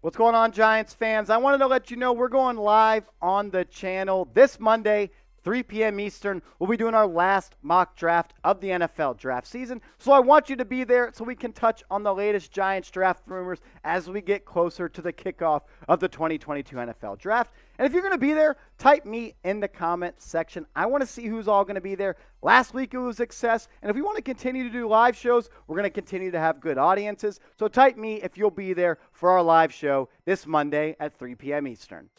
What's going on, Giants fans? I wanted to let you know we're going live on the channel this Monday, 3 p.m. Eastern. We'll be doing our last mock draft of the NFL draft season. So I want you to be there so we can touch on the latest Giants draft rumors as we get closer to the kickoff of the 2022 NFL draft. And if you're going to be there, type me in the comment section. I want to see who's all going to be there. Last week it was a success. And if we want to continue to do live shows, we're going to continue to have good audiences. So type me if you'll be there for our live show this Monday at 3 p.m. Eastern.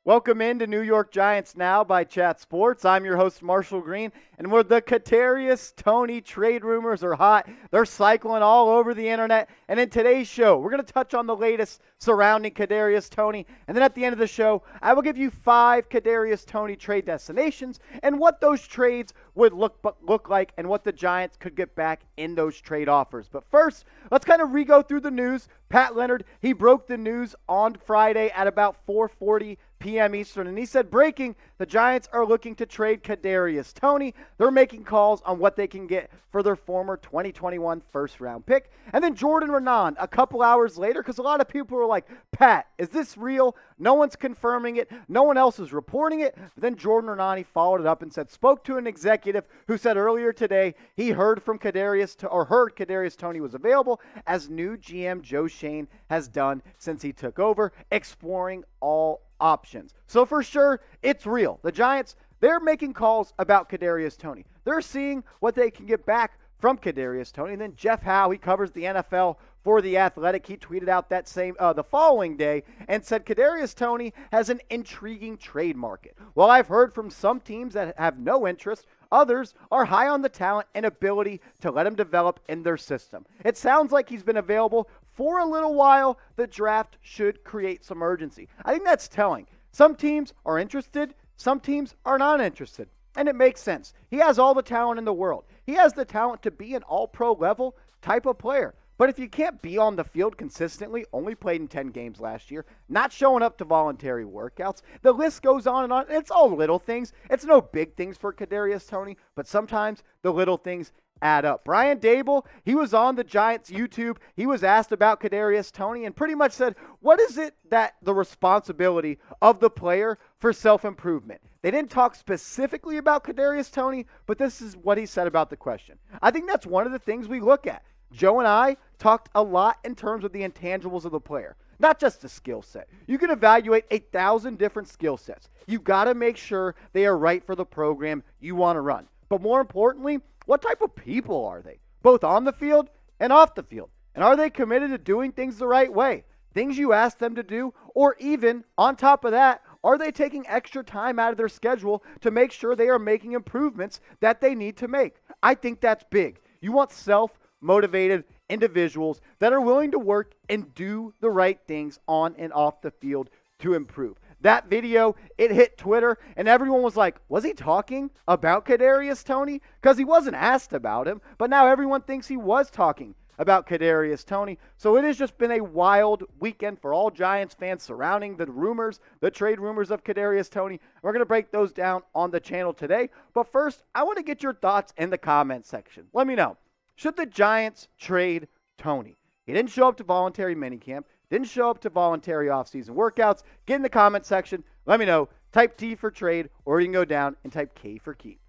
Welcome into New York Giants Now by Chat Sports. I'm your host, Marshall Green, and where the Kadarius Toney trade rumors are hot, they're cycling all over the internet. And in today's show, we're going to touch on the latest surrounding Kadarius Toney. And then at the end of the show, I will give you 5 Kadarius Toney trade destinations and what those trades would look like and what the Giants could get back in those trade offers. But first, let's kind of re-go through the news. Pat Leonard, he broke the news on Friday at about 4:40 p.m. Eastern, and he said, breaking, the Giants are looking to trade Kadarius Toney. They're making calls on what they can get for their former 2021 first-round pick. And then Jordan Renan, a couple hours later, because a lot of people were like, Pat, is this real? No one's confirming it. No one else is reporting it. But then Jordan Renan, he followed it up and said, spoke to an executive who said earlier today he heard Kadarius Toney was available, as new GM Joe Schoen has done since he took over, exploring all options. So for sure, it's real. The Giants, they're making calls about Kadarius Toney. They're seeing what they can get back from Kadarius Toney. And then Jeff Howe, he covers the NFL for The Athletic. He tweeted out that the following day and said Kadarius Toney has an intriguing trade market. Well, I've heard from some teams that have no interest. Others are high on the talent and ability to let him develop in their system. It sounds like he's been available for a little while. The draft should create some urgency. I think that's telling. Some teams are interested. Some teams are not interested. And it makes sense. He has all the talent in the world. He has the talent to be an all-pro level type of player. But if you can't be on the field consistently, only played in 10 games last year, not showing up to voluntary workouts, the list goes on and on. It's all little things. It's no big things for Kadarius Toney, but sometimes the little things add up. Brian Daboll, he was on the Giants YouTube. He was asked about Kadarius Toney and pretty much said, what is it that the responsibility of the player for self-improvement? They didn't talk specifically about Kadarius Toney, but this is what he said about the question. I think that's one of the things we look at. Joe and I talked a lot in terms of the intangibles of the player, not just the skill set. You can evaluate 1,000 different skill sets. You've got to make sure they are right for the program you want to run. But more importantly, what type of people are they, both on the field and off the field? And are they committed to doing things the right way, things you ask them to do, or even, on top of that, are they taking extra time out of their schedule to make sure they are making improvements that they need to make? I think that's big. You want self-motivated individuals that are willing to work and do the right things on and off the field to improve. That video, it hit Twitter, and everyone was like, was he talking about Kadarius Toney? Because he wasn't asked about him, but now everyone thinks he was talking about Kadarius Toney. So it has just been a wild weekend for all Giants fans surrounding the rumors, the trade rumors of Kadarius Toney. We're going to break those down on the channel today. But first, I want to get your thoughts in the comment section. Let me know. Should the Giants trade Toney? He didn't show up to voluntary minicamp, didn't show up to voluntary offseason workouts. Get in the comment section. Let me know. Type T for trade, or you can go down and type K for keep.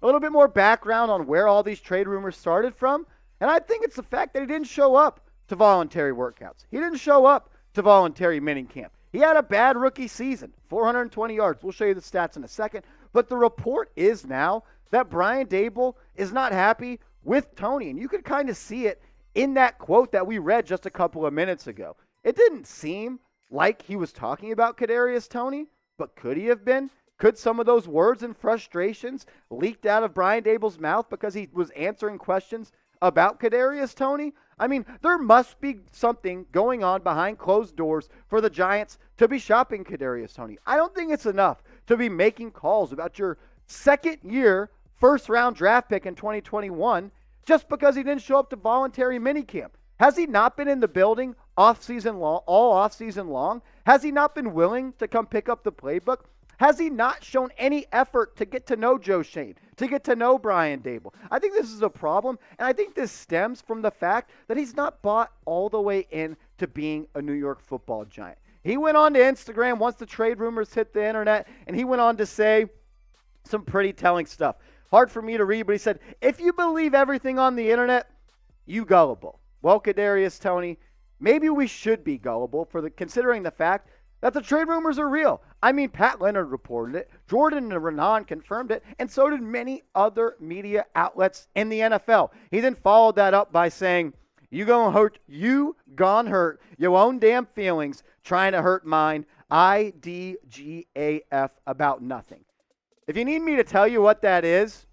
A little bit more background on where all these trade rumors started from. And I think it's the fact that he didn't show up to voluntary workouts. He didn't show up to voluntary minicamp. He had a bad rookie season, 420 yards. We'll show you the stats in a second. But the report is now that Brian Daboll is not happy with Toney. And you could kind of see it in that quote that we read just a couple of minutes ago. It didn't seem like he was talking about Kadarius Toney, but could he have been? Could some of those words and frustrations leaked out of Brian Daboll's mouth because he was answering questions about Kadarius Toney? I mean, there must be something going on behind closed doors for the Giants to be shopping Kadarius Toney. I don't think it's enough to be making calls about your second-year first-round draft pick in 2021 just because he didn't show up to voluntary minicamp. Has he not been in the building all off-season long? Has he not been willing to come pick up the playbook? Has he not shown any effort to get to know Joe Schoen, to get to know Brian Daboll? I think this is a problem, and I think this stems from the fact that he's not bought all the way in to being a New York Football Giant. He went on to Instagram once the trade rumors hit the internet, and he went on to say some pretty telling stuff. Hard for me to read, but he said, if you believe everything on the internet, you gullible. Well, Kadarius Toney, maybe we should be gullible considering the fact that the trade rumors are real. I mean, Pat Leonard reported it, Jordan and Renan confirmed it, and so did many other media outlets in the NFL. He then followed that up by saying, you gone hurt your own damn feelings trying to hurt mine, IDGAF about nothing. If you need me to tell you what that is,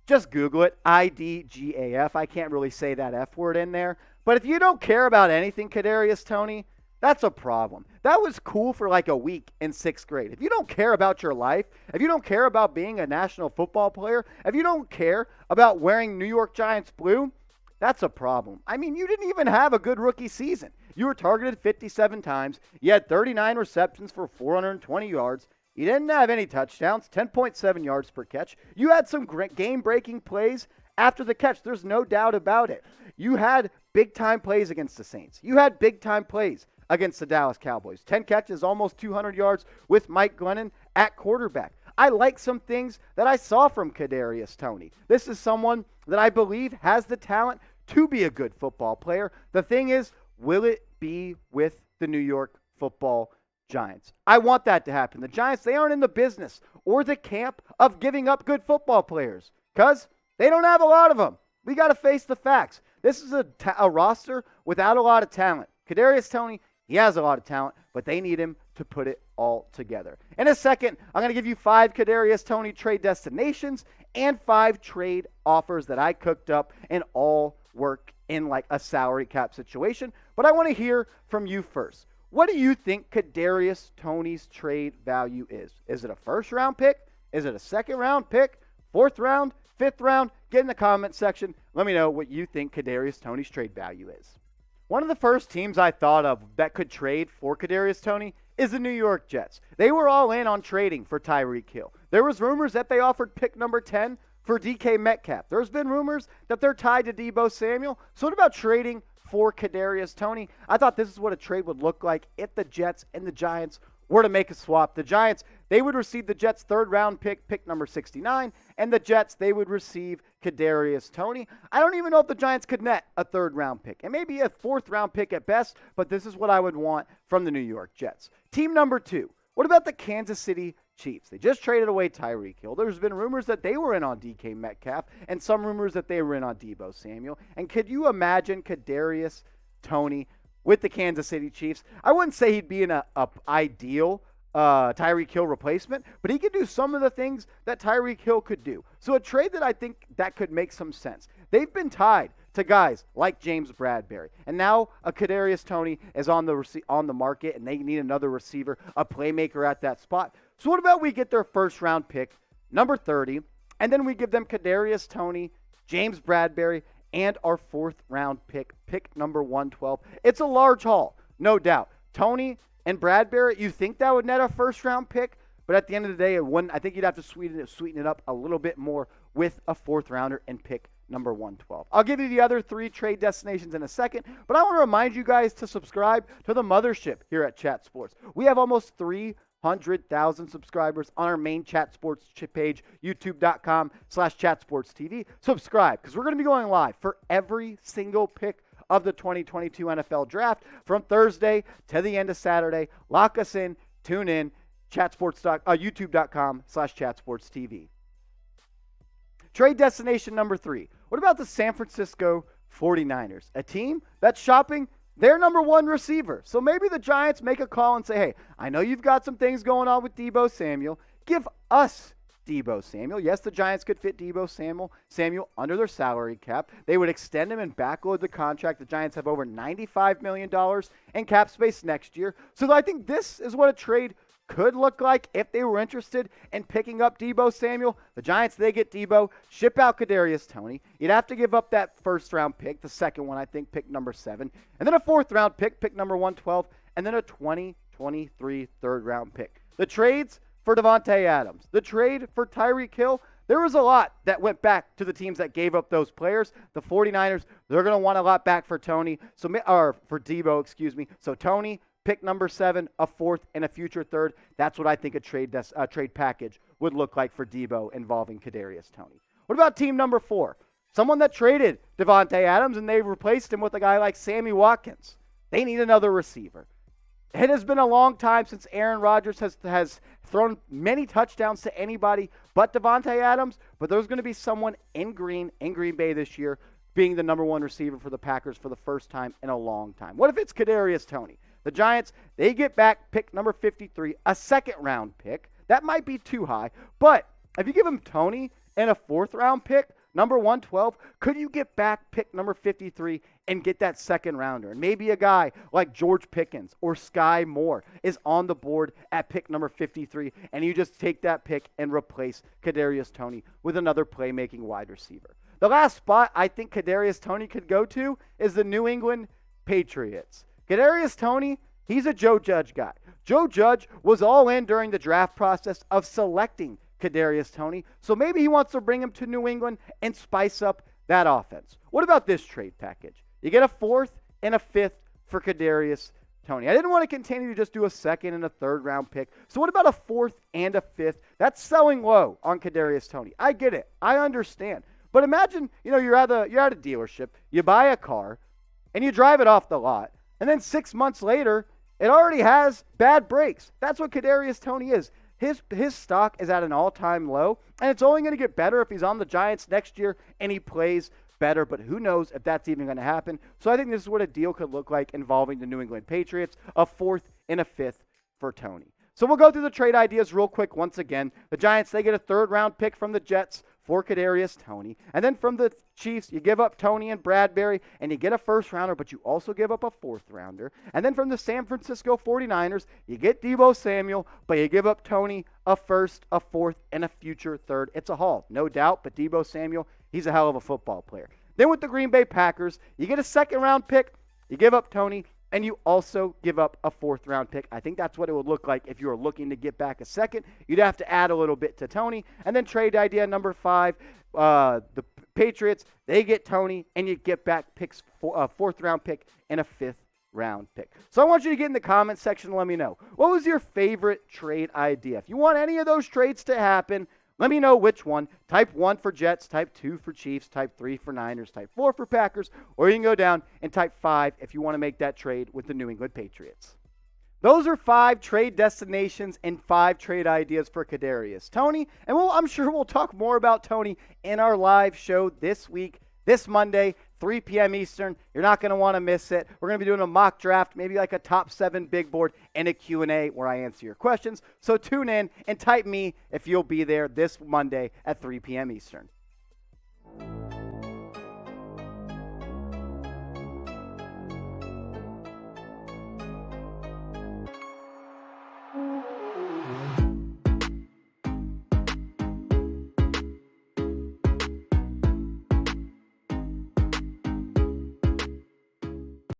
just Google it, IDGAF. I can't really say that F word in there. But if you don't care about anything, Kadarius Toney, that's a problem. That was cool for like a week in 6th grade. If you don't care about your life, if you don't care about being a national football player, if you don't care about wearing New York Giants blue, that's a problem. I mean, you didn't even have a good rookie season. You were targeted 57 times. You had 39 receptions for 420 yards. You didn't have any touchdowns, 10.7 yards per catch. You had some great game-breaking plays after the catch. There's no doubt about it. You had big-time plays against the Saints. You had big-time plays against the Dallas Cowboys. 10 catches, almost 200 yards with Mike Glennon at quarterback. I like some things that I saw from Kadarius Toney. This is someone that I believe has the talent to be a good football player. The thing is, will it be with the New York Football Giants? I want that to happen. The Giants, they aren't in the business or the camp of giving up good football players because they don't have a lot of them. We got to face the facts. This is a roster without a lot of talent. Kadarius Toney, he has a lot of talent, but they need him to put it all together. In a second, I'm going to give you 5 Kadarius Toney trade destinations and 5 trade offers that I cooked up and all work in like a salary cap situation. But I want to hear from you first. What do you think Kadarius Toney's trade value is? Is it a first-round pick? Is it a second-round pick? 4th round? 5th round? Get in the comment section. Let me know what you think Kadarius Toney's trade value is. One of the first teams I thought of that could trade for Kadarius Toney is the New York Jets. They were all in on trading for Tyreek Hill. There was rumors that they offered pick number 10 for DK Metcalf. There's been rumors that they're tied to Deebo Samuel. So what about trading for Kadarius Toney? I thought this is what a trade would look like if the Jets and the Giants were to make a swap. The Giants, they would receive the Jets' 3rd round pick number 69, and the Jets, they would receive Kadarius Toney. I don't even know if the Giants could net a 3rd round pick. It may be a 4th round pick at best, but this is what I would want from the New York Jets. Team number 2. What about the Kansas City Chiefs? They just traded away Tyreek Hill. There's been rumors that they were in on DK Metcalf and some rumors that they were in on Deebo Samuel. And could you imagine Kadarius Toney with the Kansas City Chiefs? I wouldn't say he'd be an ideal Tyreek Hill replacement, but he could do some of the things that Tyreek Hill could do. So a trade that I think that could make some sense. They've been tied to guys like James Bradberry, and now a Kadarius Toney is on the market, and they need another receiver, a playmaker at that spot. So what about we get their 1st round pick, number 30, and then we give them Kadarius Toney, James Bradberry, and our 4th round pick number 112. It's a large haul, no doubt. Toney and Bradberry, you think that would net a 1st round pick? But at the end of the day, I think you'd have to sweeten it up a little bit more with a 4th rounder and pick number 112. I'll give you the other 3 trade destinations in a second, but I want to remind you guys to subscribe to the mothership here at Chat Sports. We have almost 300,000 subscribers on our main Chat Sports page, youtube.com/chatsportstv. Subscribe, because we're going to be going live for every single pick of the 2022 NFL Draft from Thursday to the end of Saturday. Lock us in, tune in, youtube.com/chatsportstv. Trade destination number 3. What about the San Francisco 49ers? A team that's shopping their number 1 receiver. So maybe the Giants make a call and say, hey, I know you've got some things going on with Deebo Samuel. Give us Deebo Samuel. Yes, the Giants could fit Deebo Samuel under their salary cap. They would extend him and backload the contract. The Giants have over $95 million in cap space next year. So I think this is what a trade could look like if they were interested in picking up Deebo Samuel. The Giants, they get Deebo, ship out Kadarius Toney. You'd have to give up that 1st round pick, the second one, I think, pick number 7, and then a 4th round pick number 112, and then a 2023 3rd round pick. The trades for Davante Adams. The trade for Tyreek Hill, there was a lot that went back to the teams that gave up those players. The 49ers, they're going to want a lot back for Toney, or for Deebo, excuse me. So Toney, pick number 7, a 4th, and a future 3rd. That's what I think a trade package would look like for Deebo involving Kadarius Toney. What about team number 4? Someone that traded Davante Adams, and they replaced him with a guy like Sammy Watkins. They need another receiver. It has been a long time since Aaron Rodgers has thrown many touchdowns to anybody but Davante Adams, but there's going to be someone in Green Bay this year being the number 1 receiver for the Packers for the first time in a long time. What if it's Kadarius Toney? The Giants, they get back pick number 53, a 2nd-round pick. That might be too high, but if you give him Toney and a 4th-round pick, number 112, could you get back pick number 53 and get that 2nd-rounder? And maybe a guy like George Pickens or Sky Moore is on the board at pick number 53, and you just take that pick and replace Kadarius Toney with another playmaking wide receiver. The last spot I think Kadarius Toney could go to is the New England Patriots. Kadarius Toney, he's a Joe Judge guy. Joe Judge was all in during the draft process of selecting Kadarius Toney, so maybe he wants to bring him to New England and spice up that offense. What about this trade package? You get a 4th and a 5th for Kadarius Toney. I didn't want to continue to just do a 2nd and a 3rd-round pick, so what about a 4th and a 5th? That's selling low on Kadarius Toney. I get it. I understand. But imagine, you're at a dealership, you buy a car, and you drive it off the lot, and then 6 months later, it already has bad brakes. That's what Kadarius Toney is. His stock is at an all-time low, and it's only going to get better if he's on the Giants next year and he plays better, but who knows if that's even going to happen. So I think this is what a deal could look like involving the New England Patriots, a 4th and a 5th for Toney. So we'll go through the trade ideas real quick once again. The Giants, they get a 3rd-round pick from the Jets for Kadarius Toney. And then from the Chiefs, you give up Toney and Bradbury, and you get a 1st-rounder, but you also give up a 4th-rounder. And then from the San Francisco 49ers, you get Deebo Samuel, but you give up Toney, a 1st, a 4th, and a future 3rd. It's a haul, no doubt, but Deebo Samuel, he's a hell of a football player. Then with the Green Bay Packers, you get a 2nd-round pick, you give up Toney, and you also give up a 4th-round pick. I think that's what it would look like if you were looking to get back a 2nd. You'd have to add a little bit to Toney. And then trade idea number 5, the Patriots, they get Toney, and you get back picks, a 4th-round pick and a 5th-round pick. So I want you to get in the comments section and let me know. What was your favorite trade idea? If you want any of those trades to happen, let me know which one. Type 1 for Jets, type 2 for Chiefs, type 3 for Niners, type 4 for Packers, or you can go down and type 5 if you want to make that trade with the New England Patriots. Those are 5 trade destinations and 5 trade ideas for Kadarius Toney, and I'm sure we'll talk more about Toney in our live show this week, this Monday, 3 p.m. Eastern. You're not going to want to miss it. We're going to be doing a mock draft, maybe like a top 7 big board and a Q&A where I answer your questions. So tune in and type me if you'll be there this Monday at 3 p.m. Eastern.